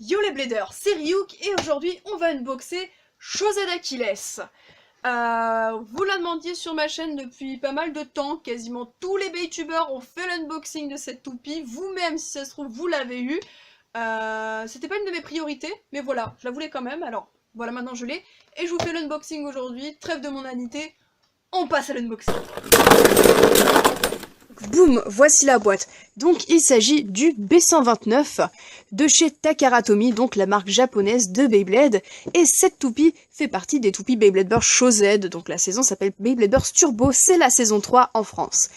Yo les bladers, c'est Ryuk et aujourd'hui on va unboxer Chaussée d'Achilles. Vous la demandiez sur ma chaîne depuis pas mal de temps, quasiment tous les BayTubers ont fait l'unboxing de cette toupie, vous-même si ça se trouve vous l'avez eu. C'était pas une de mes priorités, mais voilà, je la voulais quand même, alors voilà maintenant je l'ai. Et je vous fais l'unboxing aujourd'hui, trêve de mondanité, on passe à l'unboxing. Boum, voici la boîte. Donc il s'agit du B129 de chez Takara Tomy, donc la marque japonaise de Beyblade. Et cette toupie fait partie des toupies Beyblade Burst Chaussée. Donc la saison s'appelle Beyblade Burst Turbo, c'est la saison 3 en France.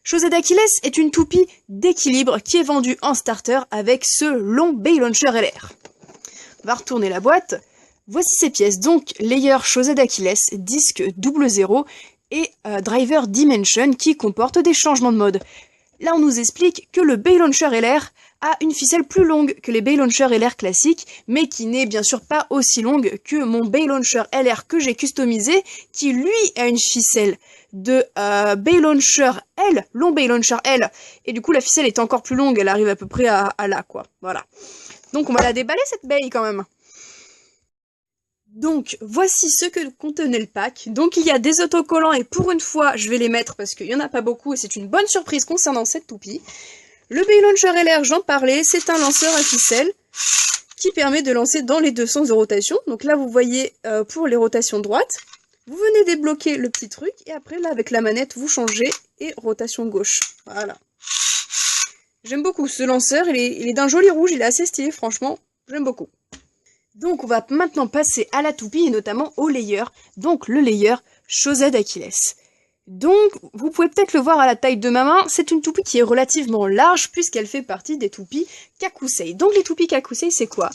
Chaussée d'Achilles est une toupie d'équilibre qui est vendue en starter avec ce long Bay Launcher LR. On va retourner la boîte. Voici ces pièces, donc layer Chaussée d'Achilles, disque 00 et Driver Dimension qui comporte des changements de mode. Là on nous explique que le Bay Launcher LR a une ficelle plus longue que les Bay Launcher LR classiques, mais qui n'est bien sûr pas aussi longue que mon Bay Launcher LR que j'ai customisé, qui lui a une ficelle de Bay Launcher L, long Bay Launcher L, et du coup la ficelle est encore plus longue, elle arrive à peu près à là quoi, voilà. Donc on va la déballer cette Bay quand même. Donc, voici ce que contenait le pack. Donc, il y a des autocollants et pour une fois, je vais les mettre parce qu'il n'y en a pas beaucoup et c'est une bonne surprise concernant cette toupie. Le Bay Launcher LR, j'en parlais, c'est un lanceur à ficelle qui permet de lancer dans les deux sens de rotation. Donc là, vous voyez, pour les rotations droite, vous venez débloquer le petit truc et après, là, avec la manette, vous changez et rotation gauche. Voilà. J'aime beaucoup ce lanceur, il est d'un joli rouge, il est assez stylé, franchement, j'aime beaucoup. Donc on va maintenant passer à la toupie et notamment au layer, donc le layer Chaussée d'Achilles. Donc vous pouvez peut-être le voir à la taille de ma main, c'est une toupie qui est relativement large puisqu'elle fait partie des toupies Kakusei. Donc les toupies Kakusei c'est quoi?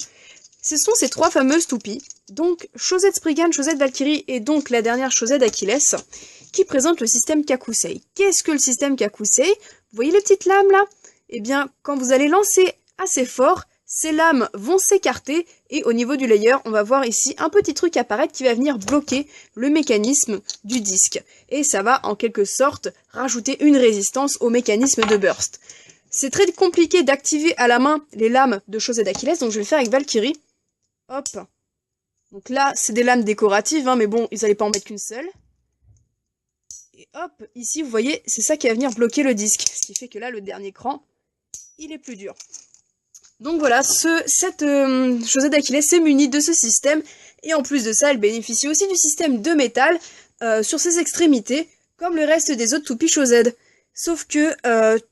Ce sont ces trois fameuses toupies, donc Chaussée de Spriggan, Chaussée de Valkyrie et donc la dernière Chaussée d'Achilles qui présentent le système Kakusei. Qu'est-ce que le système Kakusei? Vous voyez les petites lames là? Eh bien quand vous allez lancer assez fort, ces lames vont s'écarter et au niveau du layer, on va voir ici un petit truc apparaître qui va venir bloquer le mécanisme du disque. Et ça va en quelque sorte rajouter une résistance au mécanisme de burst. C'est très compliqué d'activer à la main les lames de Chaussée d'Achilles, donc je vais le faire avec Valkyrie. Hop. Donc là, c'est des lames décoratives, hein, mais bon, ils n'allaient pas en mettre qu'une seule. Et hop, ici, vous voyez, c'est ça qui va venir bloquer le disque. Ce qui fait que là, le dernier cran, il est plus dur. Donc voilà, cette Chaussée d'Achilles est munie de ce système, et en plus de ça, elle bénéficie aussi du système de métal sur ses extrémités, comme le reste des autres toupies Chaussée. Sauf que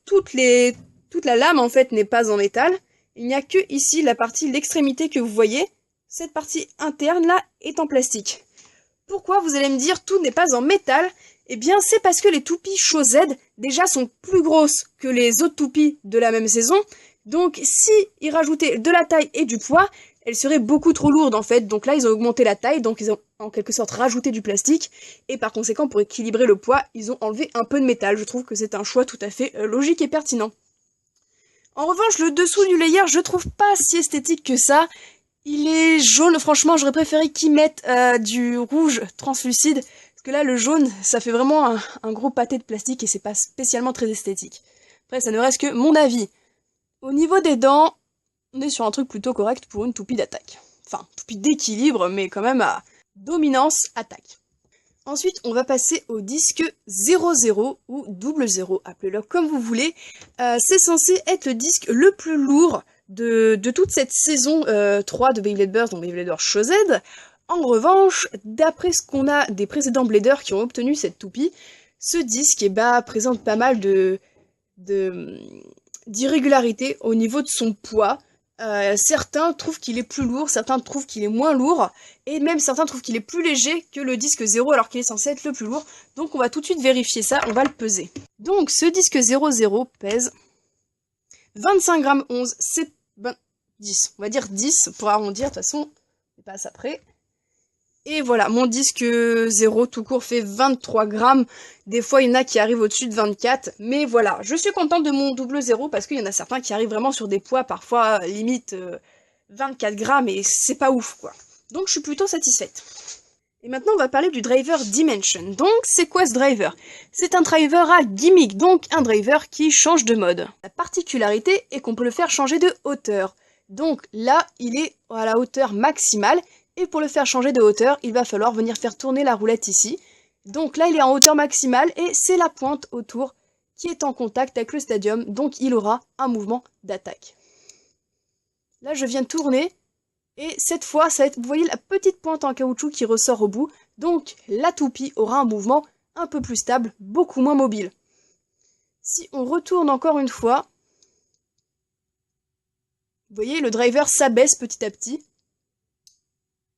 toute la lame en fait n'est pas en métal, il n'y a que ici la partie, l'extrémité que vous voyez, cette partie interne là est en plastique. Pourquoi, vous allez me dire, tout n'est pas en métal? Eh bien c'est parce que les toupies Chaussée déjà sont plus grosses que les autres toupies de la même saison. Donc, si ils rajoutaient de la taille et du poids, elles seraient beaucoup trop lourdes en fait. Donc là, ils ont augmenté la taille, donc ils ont en quelque sorte rajouté du plastique. Et par conséquent, pour équilibrer le poids, ils ont enlevé un peu de métal. Je trouve que c'est un choix tout à fait logique et pertinent. En revanche, le dessous du layer, je trouve pas si esthétique que ça. Il est jaune, franchement, j'aurais préféré qu'ils mettent du rouge translucide. Parce que là, le jaune, ça fait vraiment un gros pâté de plastique et c'est pas spécialement très esthétique. Après, ça ne reste que mon avis. Au niveau des dents, on est sur un truc plutôt correct pour une toupie d'attaque. Enfin, toupie d'équilibre, mais quand même à dominance attaque. Ensuite, on va passer au disque 00 ou 00, appelez-le comme vous voulez. C'est censé être le disque le plus lourd de toute cette saison 3 de Beyblade Burst, donc Beyblade Burst Chaussée. En revanche, d'après ce qu'on a des précédents bladers qui ont obtenu cette toupie, ce disque présente pas mal d'irrégularité au niveau de son poids. Certains trouvent qu'il est plus lourd, certains trouvent qu'il est moins lourd, et même certains trouvent qu'il est plus léger que le disque 0 alors qu'il est censé être le plus lourd. Donc on va tout de suite vérifier ça, on va le peser. Donc ce disque 00 pèse 25 grammes 11, c'est 10, on va dire 10 pour arrondir, de toute façon, on passe après. Et voilà, mon disque 0 tout court fait 23 grammes. Des fois, il y en a qui arrivent au-dessus de 24. Mais voilà, je suis contente de mon double 0 parce qu'il y en a certains qui arrivent vraiment sur des poids parfois limite 24 grammes et c'est pas ouf quoi. Donc je suis plutôt satisfaite. Et maintenant, on va parler du driver Dimension. Donc, c'est quoi ce driver? C'est un driver à gimmick, donc un driver qui change de mode. La particularité est qu'on peut le faire changer de hauteur. Donc là, il est à la hauteur maximale. Et pour le faire changer de hauteur, il va falloir venir faire tourner la roulette ici. Donc là, il est en hauteur maximale et c'est la pointe autour qui est en contact avec le stadium. Donc il aura un mouvement d'attaque. Là, je viens de tourner. Et cette fois, ça va être, vous voyez la petite pointe en caoutchouc qui ressort au bout. Donc la toupie aura un mouvement un peu plus stable, beaucoup moins mobile. Si on retourne encore une fois, vous voyez, le driver s'abaisse petit à petit.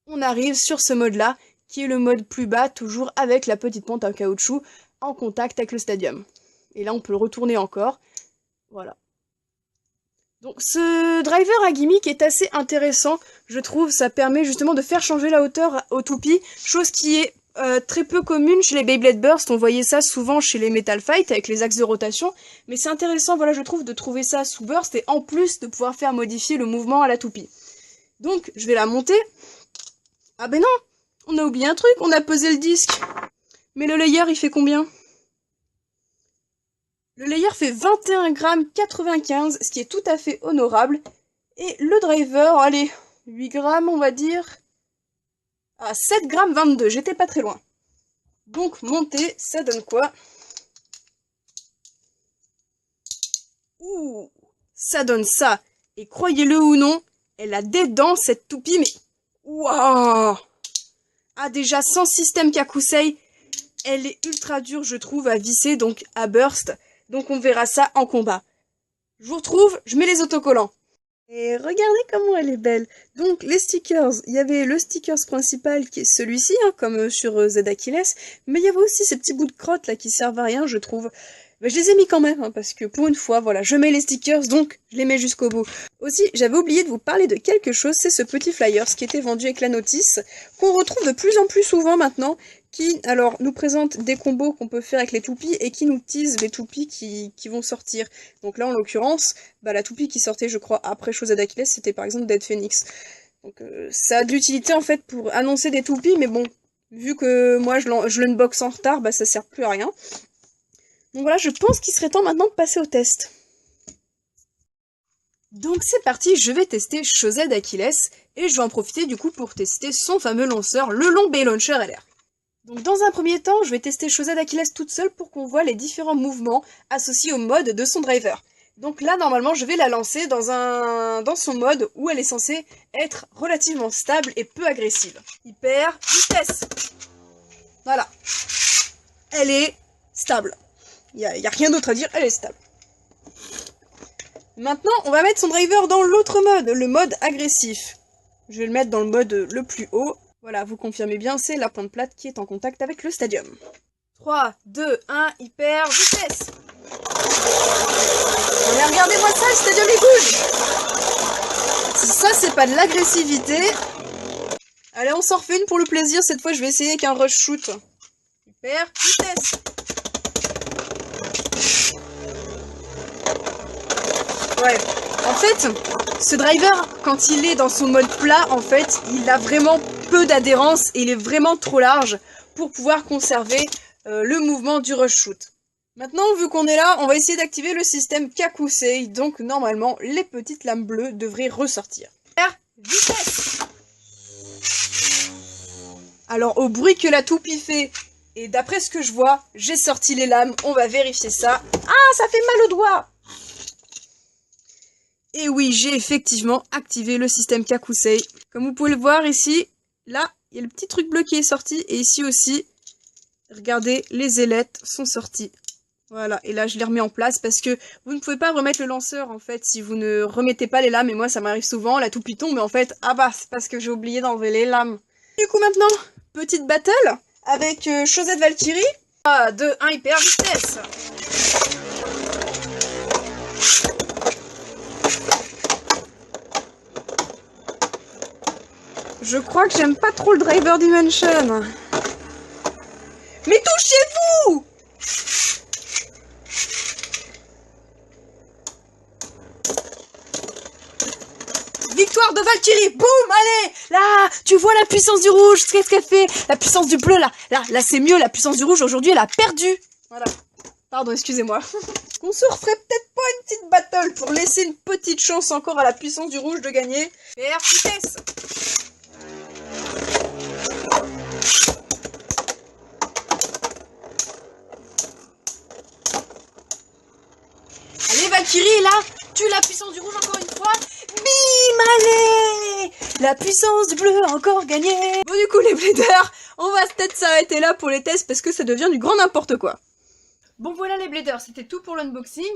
On arrive sur ce mode-là, qui est le mode plus bas, toujours avec la petite pointe en caoutchouc en contact avec le stadium. Et là, on peut le retourner encore. Voilà. Donc ce driver à gimmick est assez intéressant, je trouve. Ça permet justement de faire changer la hauteur aux toupies, chose qui est très peu commune chez les Beyblade Burst. On voyait ça souvent chez les Metal Fight avec les axes de rotation. Mais c'est intéressant, voilà, je trouve, de trouver ça sous Burst et en plus de pouvoir faire modifier le mouvement à la toupie. Donc je vais la monter. Ah ben non, on a oublié un truc, on a pesé le disque. Mais le layer, il fait combien? Le layer fait 21,95 g, ce qui est tout à fait honorable. Et le driver, allez, 8 grammes, on va dire. Ah, 7,22 g, j'étais pas très loin. Donc, monter, ça donne quoi? Ouh, ça donne ça. Et croyez-le ou non, elle a des dents, cette toupie, mais... Waouh! Ah, déjà, sans système Kakusei, elle est ultra dure, je trouve, à visser, donc à burst. Donc on verra ça en combat. Je vous retrouve, je mets les autocollants. Et regardez comment elle est belle. Donc les stickers, il y avait le stickers principal qui est celui-ci, hein, comme sur Z Achilles, mais il y avait aussi ces petits bouts de crotte là qui servent à rien, je trouve. Mais je les ai mis quand même, hein, parce que pour une fois, voilà, je mets les stickers, donc je les mets jusqu'au bout. Aussi, j'avais oublié de vous parler de quelque chose, c'est ce petit flyer, ce qui était vendu avec la notice, qu'on retrouve de plus en plus souvent maintenant, qui, alors, nous présente des combos qu'on peut faire avec les toupies, et qui nous tease les toupies qui vont sortir. Donc là, en l'occurrence, bah, la toupie qui sortait, je crois, après Chose d'Achilles, c'était par exemple Dead Phoenix. Donc ça a de l'utilité, en fait, pour annoncer des toupies, mais bon, vu que moi, je l'unbox en retard, bah ça sert plus à rien. Donc voilà, je pense qu'il serait temps maintenant de passer au test. Donc c'est parti, je vais tester Chosed Achilles, et je vais en profiter du coup pour tester son fameux lanceur, le long B-Launcher LR. Donc dans un premier temps, je vais tester Chosed Achilles toute seule pour qu'on voit les différents mouvements associés au mode de son driver. Donc là, normalement, je vais la lancer dans son mode où elle est censée être relativement stable et peu agressive. Hyper vitesse. Voilà. Elle est stable. Il n'y a rien d'autre à dire, elle est stable. Maintenant, on va mettre son driver dans l'autre mode, le mode agressif. Je vais le mettre dans le mode le plus haut. Voilà, vous confirmez bien, c'est la pointe plate qui est en contact avec le stadium. 3, 2, 1, hyper vitesse. Mais regardez-moi ça, le stadium il bouge. Si ça, c'est pas de l'agressivité. Allez, on s'en refait une pour le plaisir. Cette fois, je vais essayer avec un rush shoot. Hyper vitesse. Ouais, en fait, ce driver, quand il est dans son mode plat, en fait, il a vraiment peu d'adhérence et il est vraiment trop large pour pouvoir conserver le mouvement du rush shoot. Maintenant, vu qu'on est là, on va essayer d'activer le système Kakusei, donc normalement, les petites lames bleues devraient ressortir. Vitesse. Alors, au bruit que la toupie fait, et d'après ce que je vois, j'ai sorti les lames, on va vérifier ça. Ah, ça fait mal au doigt. Et oui, j'ai effectivement activé le système Kakusei. Comme vous pouvez le voir ici, là, il y a le petit truc bleu qui est sorti. Et ici aussi, regardez, les ailettes sont sorties. Voilà, et là je les remets en place parce que vous ne pouvez pas remettre le lanceur en fait si vous ne remettez pas les lames. Et moi ça m'arrive souvent, la toupie tombe, mais en fait, ah bah, c'est parce que j'ai oublié d'enlever les lames. Du coup maintenant, petite battle avec Chosed Valkyrie. 3, 2, 1, hyper vitesse. Je crois que j'aime pas trop le Driver Dimension. Mais touchez-vous! Victoire de Valkyrie! Boum! Allez! Là! Tu vois la puissance du rouge? Qu'est-ce qu'elle fait? La puissance du bleu, là! Là, c'est mieux, la puissance du rouge, aujourd'hui, elle a perdu! Voilà. Pardon, excusez-moi. On se referait peut-être pas une petite battle pour laisser une petite chance encore à la puissance du rouge de gagner. Faire vitesse. Allez Valkyrie, là, tue la puissance du rouge encore une fois. Bim, allez, la puissance du bleu a encore gagné. Bon du coup les bladers, on va peut-être s'arrêter là pour les tests parce que ça devient du grand n'importe quoi. Bon voilà les bladers, c'était tout pour l'unboxing.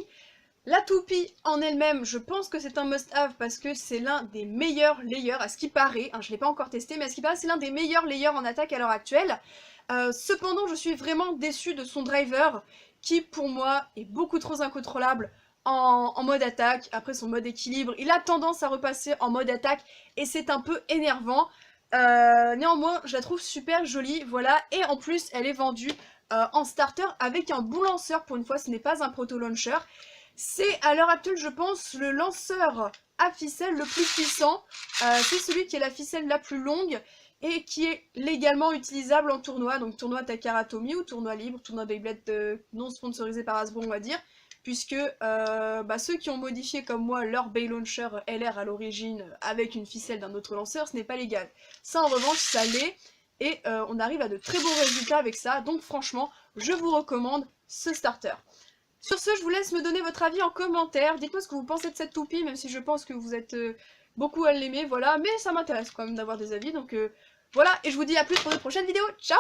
La toupie en elle-même, je pense que c'est un must-have parce que c'est l'un des meilleurs layers, à ce qui paraît, hein, je l'ai pas encore testé, mais à ce qui paraît c'est l'un des meilleurs layers en attaque à l'heure actuelle. Cependant je suis vraiment déçue de son driver, qui pour moi est beaucoup trop incontrôlable en mode attaque. Après son mode équilibre, il a tendance à repasser en mode attaque et c'est un peu énervant. Néanmoins, je la trouve super jolie, voilà, et en plus elle est vendue en starter avec un bon lanceur, pour une fois ce n'est pas un proto-launcher. C'est à l'heure actuelle, je pense, le lanceur à ficelle le plus puissant, c'est celui qui est la ficelle la plus longue, et qui est légalement utilisable en tournoi, donc tournoi Takara Tomy ou tournoi libre, tournoi Beyblade non sponsorisé par Hasbro on va dire, puisque ceux qui ont modifié comme moi leur Bay Launcher LR à l'origine avec une ficelle d'un autre lanceur, ce n'est pas légal. Ça en revanche ça l'est, et on arrive à de très bons résultats avec ça, donc franchement je vous recommande ce starter. Sur ce, je vous laisse me donner votre avis en commentaire, dites-moi ce que vous pensez de cette toupie, même si je pense que vous êtes beaucoup à l'aimer, voilà, mais ça m'intéresse quand même d'avoir des avis, donc voilà, et je vous dis à plus pour de prochaines vidéos, ciao!